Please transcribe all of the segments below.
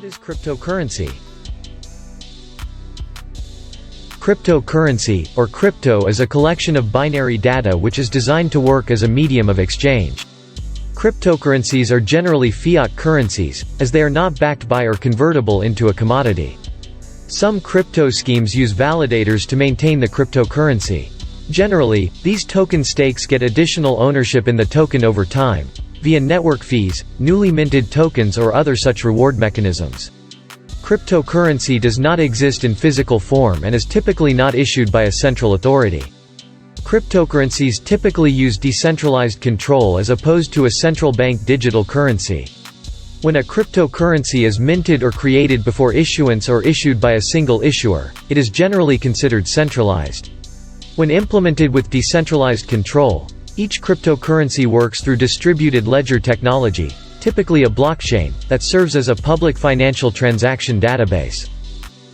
is cryptocurrency? Cryptocurrency, or crypto, is a collection of binary data which is designed to work as a medium of exchange. Cryptocurrencies are generally fiat currencies, as they are not backed by or convertible into a commodity. Some crypto schemes use validators to maintain the cryptocurrency. Generally, these token stakes get additional ownership in the token over time, via network fees, newly minted tokens or other such reward mechanisms. Cryptocurrency does not exist in physical form and is typically not issued by a central authority. Cryptocurrencies typically use decentralized control as opposed to a central bank digital currency. When a cryptocurrency is minted or created before issuance or issued by a single issuer, it is generally considered centralized. When implemented with decentralized control, each cryptocurrency works through distributed ledger technology, typically a blockchain, that serves as a public financial transaction database.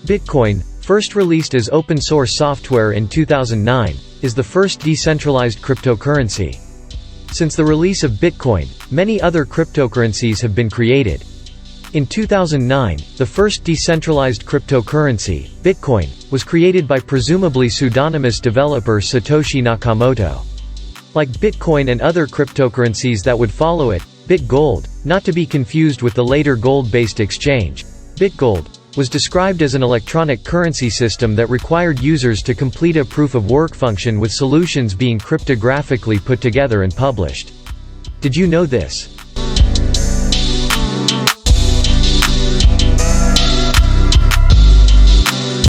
Bitcoin, first released as open-source software in 2009, is the first decentralized cryptocurrency. Since the release of Bitcoin, many other cryptocurrencies have been created. In 2009, the first decentralized cryptocurrency, Bitcoin, was created by presumably pseudonymous developer Satoshi Nakamoto. Like Bitcoin and other cryptocurrencies that would follow it, BitGold, not to be confused with the later gold-based exchange, BitGold, was described as an electronic currency system that required users to complete a proof-of-work function with solutions being cryptographically put together and published. Did you know this?